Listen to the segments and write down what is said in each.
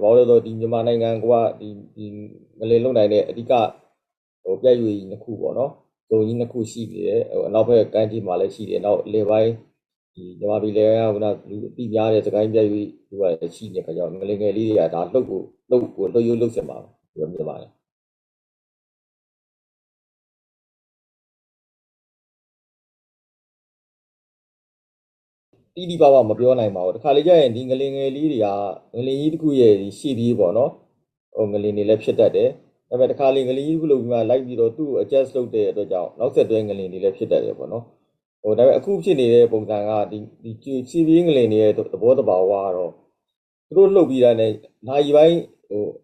ဘာလို့လဲဆိုတော့ဒီမြန်မာနိုင်ငံကဒီငလင်လုံနိုင်တဲ့အဓိကပြည့်ရွေနှစ်ခုပေါ့နော်ဇုံကြီးနှစ်ခုရှိနေတယ်အနောက်ဘက်ကမ်းခြေမှာလည်းရှိတယ်နောက်လေပိုင်းဒီမြန်မာပြည်လေကခုနလူအတိများတဲ့စကိုင်းပြည့်ရွေသူကရှိနေတဲ့ခါကျတော့ငလင်ငယ်လေးတွေကဒါလှုပ်ရိုးလှုပ်စင်ပါဘူးဒီလိုမြင်ပါတယ်တီးတီးပါပါမပြောနိုင်ပါဘူးတခါလေကျရင်ဒီငလင်ငယ်လေးတွေကငလင်ကြီးတစ်ခုရဲ့ဒီရှေ့ပြေးပေါ့နော်ငလင်တွေလည်းဖြစ်တတ်တယ်ဒါပေမဲ့တခါလေငလင်ကြီးတစ်ခုလုံးပြီးမှလိုက်ပြီးတော့သူ့ကို adjust လုပ်တဲ့အတွက်ကြောင့်နောက်ဆက်တွဲငလင်တွေလည်းဖြစ်တတ်တယ်ပေါ့နော်ဒါပေမဲ့အခုဖြစ်နေတဲ့ပုံစံကဒီရှေ့ပြေးငလင်တွေရဲ့သဘောတဘာဝကတော့သူတို့လှုပ်ပြီးတဲ့နိုင်ပိုင်း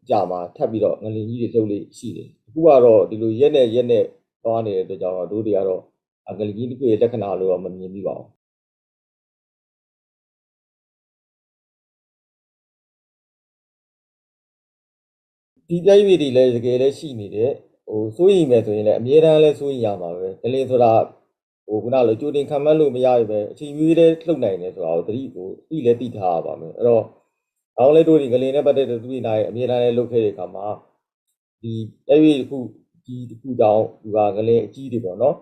ကြာမှာထပ်ပြီးတော့ငလင်ကြီးတွေလှုပ်လေရှိတယ်အခုကတော့ဒီလိုရက်နဲ့သွားနေတဲ့အတွက်ကြောင့်တို့တွေကတော့ငလင်ကြီးတစ်ခုရဲ့လက္ခဏာလို့တော့မမြင်မိပါဘူးဒီပြည့်ရွေတွေလည်းတကယ်လည်းရှိနေတယ်စိုးရိမ်မယ်ဆိုရင်လည်းအမြဲတမ်းလည်းစိုးရိမ်ရမှာပဲငလင်ဆိုတာခုနလိုကြိုတင်ခံမှန်းလို့မရရပဲအချိန်ကြီးလည်းလှုပ်နိုင်တယ်ဆိုတာကိုတိလည်းသိထားရပါမယ်အဲ့တော့အောင်လဲတို့ဒီငလင်နဲ့ပတ်သက်တဲ့သူတွေနိုင်အမြဲတမ်းလည်းလှုပ်ခဲ့တဲ့အခါမှာဒီပြည့်ရွေတစ်ခုတောင်သူကငလင်အကြီးတွေပေါ့နော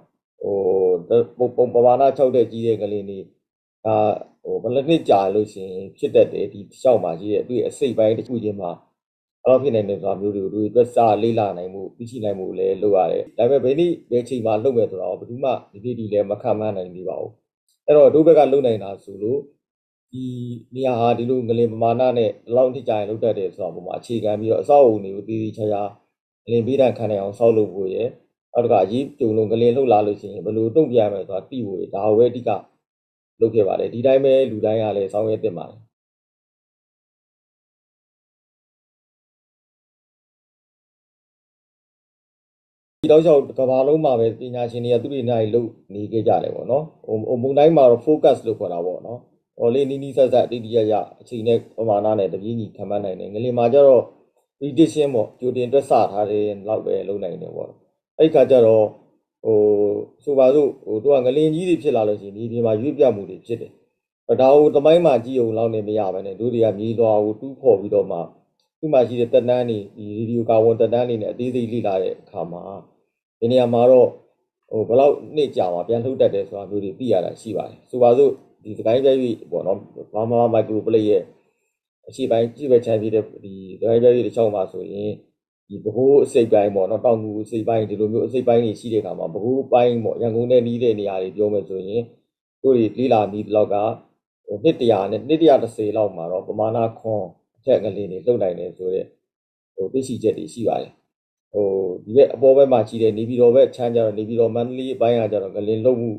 ်ပမာဏ6တဲ့ကြီးတဲ့ငလင်တွေဘယ်နှစ်ကြာလို့ရှိရင်ဖြစ်တတ်တယ်ဒီရှောက်မှာကြီးတဲ့သူ့ရဲ့အစိတ်ပိုင်းတစ်ခုချင်းမှာအဲ့လိုဖြစ်နိုင်တဲ့ဆိုတာမျိုးတွေကိုသူအတွက်စလေးလာနိုင်မှုသိရှိနိုင်မှုလည်းလုပ်ရတယ်ဒါပေမဲ့ဘယ်ချိန်မှာလုပ်မယ်ဆိုတော့ဘယ်သူမှဒီလည်းမခံမှန်းနိုင်သေးပါဘူးအဲ့တော့တို့ဘက်ကလုပ်နိုင်တာဆိုလို့ဒီနေရာဟာဒီလိုငလင်ပမာဏနဲ့ဒီလောက်ထိကြာရင်လုပ်တတ်တယ်ဆိုတော့ပုံမှာအခြေခံပြီးတော့အဆောက်အအုံတွေကိုတည်တည်ချာချာငလင်ပေးတံခံနိုင်အောင်ဆောက်လုပ်ဖို့ရယ်နောက်တစ်ခါအရေးကြုံလို့ငလင်လှုပ်လာလို့ရှိရင်ဘယ်လိုတုံ့ပြန်မယ်ဆိုတာသိဖို့ရယ်ဒါကိုပဲအဓိကလုပ်ခဲ့ပါတယ်ဒီတိုင်းပဲလူတိုင်းကလည်းဆောင်ရွက်သင့်ပါတယ်ဒီတော့ကြောင့်ကဘာလုံးမှာပဲပညာရှင်တွေကသူတွေနိုင်လို့နေခဲ့ကြတယ်ပေါ့နော်မုံတိုင်းမှာတော့ focus လို့ခေါ်တာပေါ့နော်လေးနီးဆက်ဆက်တိတိကျကျအချိန်နဲ့ပမာဏနဲ့တပြေးညီခံမှန်းနိုင်တယ်ငလင်မှာကျတော့ prediction ပေါ့ကြိုတင်တွက်ဆထားတဲ့လောက်ပဲလုပ်နိုင်တယ်ပေါ့အဲ့ခါကျတော့ဆိုပါစို့သူကငလင်ကြီးတွေဖြစ်လာလို့ရှိရင်ဒီပြင်မှာရွေ့ပြတ်မှုတွေဖြစ်တယ်ဒါကိုတမိုင်းမှာကြည့်အောင်လောက်နေမရဘဲနဲ့တို့တွေကမြေလွှာကိုတူးဖော်ပြီးတော့မှသူ့မှာရှိတဲ့တက်တန်းတွေဒီရေဒီယိုကာဗွန်တက်တန်းတွေနဲ့အသေးစိတ်လေ့လာတဲ့အခါမှာဒီနေရာမှာတော့ဘယ်လောက်နှစ်ကြာမှာပြန်ထုတ်တတ်တယ်ဆိုတာမျိုးတွေသိရတာရှိပါတယ်ဆိုပါစို့ဒီစကိုင်းပြည့်ပေါ့နော်ဘာမှမိုက်ခရိုပလိရဲ့အရှိပိုင်းကြည့်ပဲချမ်းပြတဲ့ဒီစကိုင်းပြည့်တစ်ချောင်းမှာဆိုရင်ဒီဘကိုးအစိပ်ပိုင်းပေါ့နော်တောင်ကူအစိပ်ပိုင်းဒီလိုမျိုးအစိပ်ပိုင်းတွေရှိတဲ့အခါမှာဘကိုးပိုင်းပေါ့ရန်ကုန်နဲ့နီးတဲ့နေရာတွေပြောမယ်ဆိုရင်တို့တွေလေ့လာပြီးဒီလောက်ကနှစ်100နဲ့နှစ်130လောက်မှာတော့ပမာဏခွန်အထက်ငလင်တွေလှုပ်နိုင်တယ်ဆိုတော့သိရှိချက်တွေရှိပါတယ်ဒီဘက်အပေါ်ဘက်မှာရှိတဲ့နေပြည်တော်ဘက်ချမ်းကြတော့နေပြည်တော်မန္တလေးအပိုင်းကကြတော့ငလင်လှုပ်မှု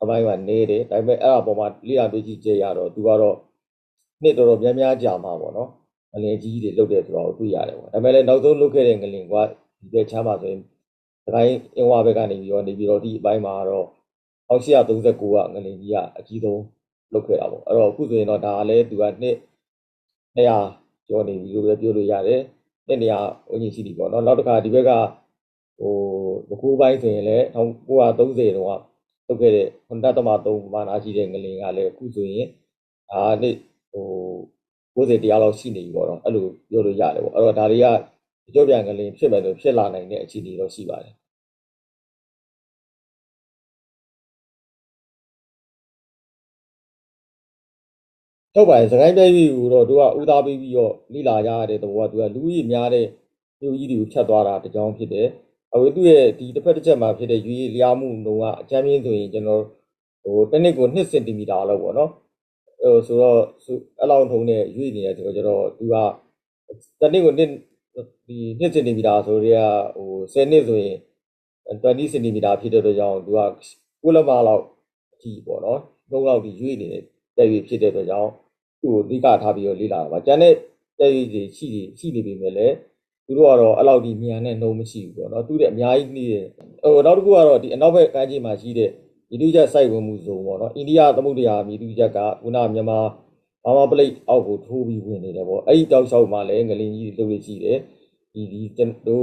အပိုင်းမှာနေတယ်ဒါပေမဲ့အဲ့အပေါ်မှာလေ့လာတွေ့ရှိချက်ရတော့သူကတော့နှစ်တော်များများကြာမှာပေါ့နော်ငလင်ကြီးတွေလှုပ်တယ်ဆိုတော့တွေ့ရတယ်ပေါ့ဒါပေမဲ့လည်းနောက်ဆုံးလှုပ်ခဲ့တဲ့ငလင်ကဒီဘက်ချမ်းမှာဆိုရင်ဒီတိုင်းအင်းဝဘက်ကနေပြီးတော့နေပြည်တော်ဒီအပိုင်းမှာတော့1839ကငလင်ကြီးကအကြီးဆုံးလှုပ်ခဲ့တာပေါ့အဲ့တော့အခုဆိုရင်တော့ဒါလည်းသူကနှစ်200ကျော်နေပြီလို့ပဲပြောလို့ရတယ်တဲ့နေရာဝင်းကြီးရှိပြီပေါ့နော်နောက်တစ်ခါဒီဘက်ကဘကိုးပိုင်းဆိုရင်လည်း1930တုန်းကလုပ်ခဲ့တဲ့9.3ပမာဏရှိတဲ့ငလင်ကလည်းအခုဆိုရင်ဒါနေ့90တရားလောက်ရှိနေပြီပေါ့နော်အဲ့လိုပြောလို့ရတယ်ပေါ့အဲ့တော့ဒါတွေကကြော့ပြန်ငလင်ဖြစ်မယ်လို့ဖြစ်လာနိုင်တဲ့အခြေအနေတော့ရှိပါတယ်ဟုတ်ပါတယ်စကိုင်းပြည့်ကိုတော့သူကဦးစားပေးပြီးတော့လိလာကြရတဲ့သဘောကသူကလူကြီးများတဲ့မြို့ကြီးတွေကိုဖြတ်သွားတာတကြောင်ဖြစ်တယ်အခုသူ့ရဲ့ဒီတစ်ဖက်တစ်ချက်မှာဖြစ်တဲ့ရွေးလျားမှုနှုံကအချမ်းပြင်းဆိုရင်ကျွန်တော်တစ်နှစ်ကို2စင်တီမီတာလောက်ပေါ့နော်ဆိုတော့အဲ့လောက်ထုံးနဲ့ရွေးနေတယ်ဆိုတော့ကျတော့သူကတစ်နှစ်ကိုဒီ2စင်တီမီတာဆိုတော့10နှစ်ဆိုရင်20စင်တီမီတာဖြစ်တဲ့အတွက်ကြောင့်သူက9လက်မလောက်အထိပေါ့နော်နှုံလောက်ဒီရွေးနေတယ်တဲ့ရွေးဖြစ်တဲ့အတွက်ကြောင့်သူ့ကိုအဓိကထားပြီးတော့လေ့လာတာပါကျန်တဲ့တဲ့ရွေးတွေရှိနေပြီမဲ့လည်းသူတို့ကတော့အဲ့လောက်ဒီမြန်နဲ့နှုံမရှိဘူးပေါ့နော်သူတဲ့အများကြီးနေတယ်နောက်တစ်ခုကတော့ဒီအနောက်ဘက်ကမ်းခြေမှာရှိတဲ့မြေတူးချက်စိုက်ဝင်မှုဇုံပေါ့နော်အိန္ဒိယသမုဒ္ဒရာမြေတူးချက်ကခုနမြန်မာဘာမပလိတ်အောက်ကိုထိုးပြီးဝင်နေတယ်ပေါ့အဲ့ဒီတောက်လျှောက်မှာလည်းငလင်ကြီးတွေလှုပ်လို့ရှိတယ်ဒီတို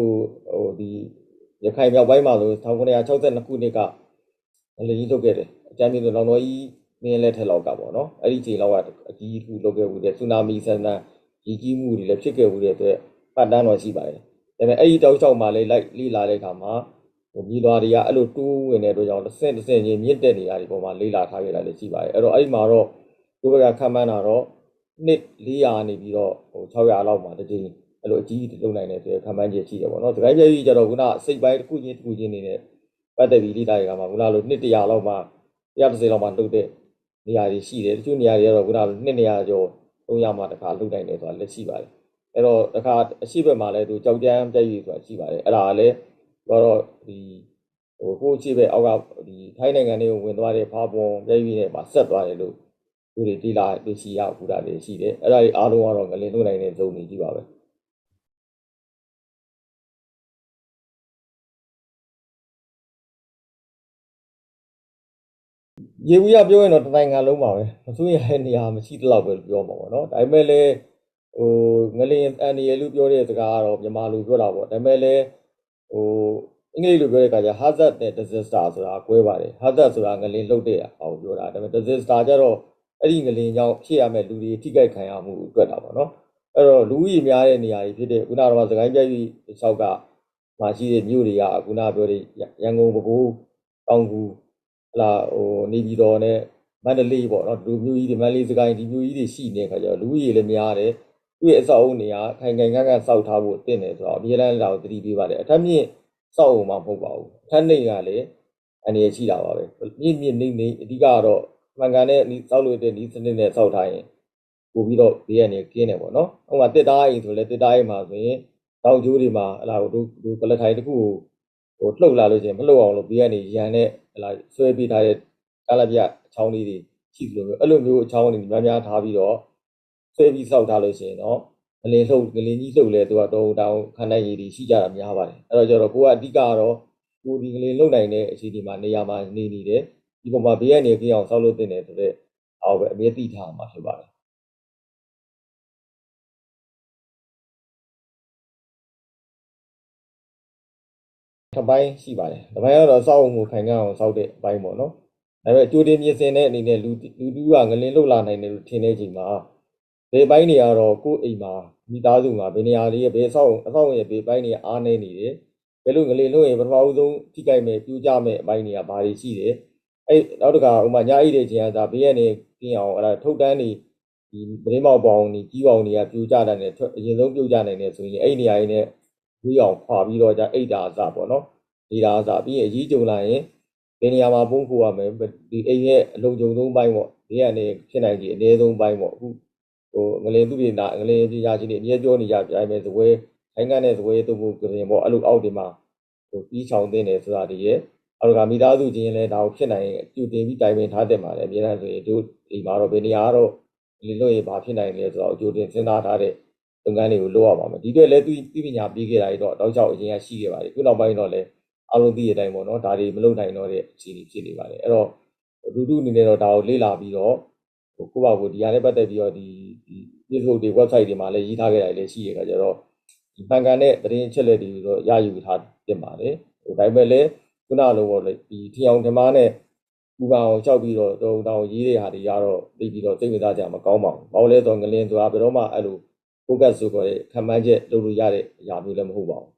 ့ဒီရခိုင်မြောက်ပိုင်းမှာဆို1962ခုနှစ်ကငလင်ကြီးလှုပ်ခဲ့တယ်အကြမ်းမြင်ဆိုလောင်တော်ကြီးမင်းလက်ထက်လောက်ကပေါ့နော်အဲ့ဒီချိန်လောက်ကအကြီးတစ်ခုလှုပ်ခဲ့ဘူးတဲ့ဆူနာမီဆန်ဆန် ရည်ကြီးမှုတွေလည်းဖြစ်ခဲ့မှုတဲ့အတွက်ပတ်တန်းတော့ရှိပါတယ်ဒါပေမဲ့အဲ့ဒီတောက်လျှောက်မှာလည်းလိုက်လေးလာတဲ့အခါမှာမြေသွားတွေကအဲ့လိုတိုးဝင်တဲ့အတွက်ကြောင့်တစ်ဆင့်ချင်းမြင့်တက်နေတာဒီပေါ်မှာလေးလာထားခဲ့တာလည်းရှိပါတယ်အဲ့တော့အဲ့ဒီမှာတော့သူကခံမှန်းတာတော့နှစ်400နေပြီးတော့600လောက်မှာတကြိမ်အဲ့လိုအကြီးကြီးလုံနိုင်တဲ့ဆိုခံမှန်းချက်ရှိတယ်ပေါ့နော်ဒီတိုင်းပြည့်ကြတော့ခုနစိတ်ပိုင်းတစ်ခုချင်းနေနဲ့ပတ်သက်ပြီးလေးလာတဲ့အခါမှာခုနလိုနှစ်100လောက်မှ130လောက်မှလှုပ်တဲ့နေရာတွေရှိတယ်တချို့နေရာတွေကတော့ခုနလိုနှစ်200ကျော်300မှတစ်ခါလှုပ်နိုင်တယ်ဆိုတာလည်းရှိပါတယ်အဲ့တော့တစ်ခါအရှိဘက်မှာလည်းသူကြောက်ကြမ်းပြည့်ရည်ဆိုတာရှိပါတယ်အဲ့ဒါကလည်းတော့ဒီကိုရှိဘက်အောက်ကဒီထိုင်းနိုင်ငံတွေကိုဝင်သွားတဲ့ဖားပွန်ပြည့်ရည်နဲ့မှာဆက်သွားတယ်လို့သူတွေတီလာသိရှိရဘူးတာတွေရှိတယ်အဲ့ဒါတွေအားလုံးကတော့ငလင်ထုတ်နိုင်တဲ့ဇုံတွေကြီးပါပဲရေဘူးရပြောရင်တော့တနိုင်ငံလုံးပါပဲမစိုးရတဲ့နေရာမရှိတလောက်ပဲပြောမှာပေါ့နော်ဒါပေမဲ့လည်းငလင်အန်ဒီရလို့ပြောတဲ့စကားကတော့မြန်မာလိုပြောတာပေါ့ဒါပေမဲ့လည်းအင်္ဂလိပ်လိုပြောတဲ့အခါကျ hazard နဲ့ disaster ဆိုတာကွဲပါတယ် hazard ဆိုတာငလင်လှုပ်တဲ့အောင်ပြောတာဒါပေမဲ့ disaster ကျတော့အဲ့ဒီငလင်ကြောင့်ဖြစ်ရမဲ့လူတွေထိခိုက်ခံရမှုအတွက်တာပေါ့နော်အဲ့တော့လူကြီးများတဲ့နေရာတွေဖြစ်တဲ့ခုနကတော့စကိုင်းပြည့်ကြီးလျှောက်ကမရှိတဲ့မြို့တွေကခုနပြောတဲ့ရန်ကုန်ပဲခူးတောင်ကူလာနေပြည်တော်နဲ့မန္တလေးပေါ့နော်ဒီမြို့ကြီးတွေမန္တလေးစကိုင်းဒီမြို့ကြီးတွေရှိနေတဲ့ခါကျတော့လူကြီးလည်းများတယ်သူ့ရဲ့အဆောက်အဦတွေကခိုင်ခိုင်ခန့်ခန့်စောက်ထားဖို့တင်တယ်ဆိုတော့အမြဲတမ်းလာကိုသတိပေးပါတယ်အထက်မြင့်စောက်အုံမှာမဟုတ်ပါဘူးအထက်နှိမ်ကလည်းအနေရရှိတာပါပဲမြင့်နေအဓိကတော့မှန်ကန်တဲ့စောက်လို့တဲ့ဒီစနစ်နဲ့စောက်ထားရင်ပို့ပြီးတော့ဘေးကနေကင်းတယ်ပေါ့နော်ဟိုမှာတစ်သားအိမ်ဆိုလဲတစ်သားအိမ်မှာဆိုရင်တောင်ကျိုးတွေမှာဟလာတို့ပလက်ထိုင်တစ်ခုကိုလှုပ်လာလို့ချင်းမလှုပ်အောင်လို့ဘေးကနေရန်နဲ့ဟလာဆွဲပေးထားတဲ့ကာလပြအချောင်းလေးတွေရှိသလိုမျိုးအဲ့လိုမျိုးအချောင်းတွေများထားပြီးတော့ဆွဲပြီးစောက်ထားလို့ရှိရင်တော့ငလင်ကြီးလှုပ်လဲသူကတောင်ခန်းတိုင်းရည်တွေရှိကြတာများပါတယ်အဲ့တော့ကျတော့ကိုကအဓိကတော့ကိုဒီငလင်လှုပ်နိုင်တဲ့အခြေအနေမှာနေရာမှာနေတယ်ဒီပုံမှာဘေးကနေကြည့်အောင်စောက်လို့တင်တယ်ဆိုတော့အော်ပဲအမြဲသိထားမှာဖြစ်ပါတယ်တစ်ပိုင်းရှိပါတယ်တစ်ပိုင်းကတော့စောက်အောင်ကိုခိုင်ခန့်အောင်စောက်တဲ့အပိုင်းပေါ့နော်ဒါပေမဲ့ကြိုတင်ပြင်ဆင်တဲ့အနေနဲ့လူတူကငလင်လှုပ်လာနိုင်တယ်လို့ထင်တဲ့ချိန်မှာဘေးပိုင်းတွေကတော့ကိုယ့်အိမ်မှာမိသားစုမှာဘယ်နေရာလေးရဲ့ဘယ်အဆောက်ရဲ့ဘေးပိုင်းတွေအားနေနေတယ်ဘယ်လိုငလင်လှုပ်ရင်ပထမဦးဆုံးထိကြိုက်မဲ့ပြူးကြမဲ့အပိုင်းတွေကဘာတွေရှိတယ်အဲ့နောက်တစ်ခါဥမာညအိတ်တဲ့ချိန်ကဒါဘေးကနေကင်းအောင်အဲ့ဒါထုတ်တန်းတွေဒီသတင်းပေါက်ပေါင်းတွေကြီးပေါင်းတွေကပြူးကြတယ်နဲ့အရင်ဆုံးပြုတ်ကြနိုင်တယ်ဆိုရင်အဲ့နေရာရင်းနဲ့ဝေးအောင်ခွာပြီးတော့じゃအိတ်တာအစပေါ့နော်ဒီတာအစပြီးရင်အကြီးကြုံလာရင်ဘယ်နေရာမှာပုံခိုရမယ်ဒီအိမ်ရဲ့အလုံးကြုံဆုံးပိုင်းပေါ့ဘေးကနေဖြစ်နိုင်ကြီးအနည်းဆုံးပိုင်းပေါ့အခုငလင်သူတွေနာငလင်ပညာရှင်တွေအမြဲပြောနေကြပြိုင်မယ်ဇပွဲထိုင်းကနဲ့ဇပွဲတို့ကိုကြင်ပေါ့အဲ့လိုအောက်တွေမှာပြီးချောင်တင်တယ်ဆိုတာတွေရဲ့အောက်ကမိသားစုချင်းလဲဒါကိုဖြစ်နိုင်ရင်ပြုတင်ပြီးတိုင်ပင်ထားတဲ့မှာလည်းအများအားဆိုရင်တို့ဒီမှာတော့ဘယ်နေရာကတော့ဒီလိုရင်ဘာဖြစ်နိုင်လဲဆိုတော့အကျိုးတင်စဉ်းစားထားတဲ့လုပ်ငန်းတွေကိုလုပ်ရပါမယ်ဒီအတွက်လည်းသူပညာပြီးခဲ့တာတော့တောက်လျှောက်အရင်ကရှိခဲ့ပါတယ်ခုနောက်ပိုင်းတော့လည်းအလုံးသိတဲ့အတိုင်းပေါ့နော်ဒါတွေမလုပ်နိုင်တော့တဲ့အခြေအနေဖြစ်နေပါတယ်အဲ့တော့လူထုအနေနဲ့တော့ဒါကိုလေ့လာပြီးတော့ကိုယ့်ဘာကိုဒီဟာနဲ့ပတ်သက်ပြီးတော့ဒီ Facebook တွေ website တွေမှာလည်းရေးထားခဲ့တာလည်းရှိရကြတော့ဒီပန်ကန်တဲ့သတင်းအချက်လက်တွေတော့ရယူထားတင်ပါတယ်ဒါပေမဲ့လည်းခုနလိုပေါ့လေဒီထီအောင်ဓမ္မနဲ့ပူပန်အောင်ကြောက်ပြီးတော့တောင်ရေးတဲ့ဟာတွေရတော့ပြီးပြီးတော့စိတ်ဝင်စားကြမှာမကောင်းပါဘူး။ဘာလို့လဲဆိုတော့ငလင်ဆိုတာဘယ်တော့မှအဲ့လို focus ဆိုခေါ်တဲ့ခံမှန်းချက်လုပ်လို့ရတဲ့အရာမျိုးလည်းမဟုတ်ပါဘူး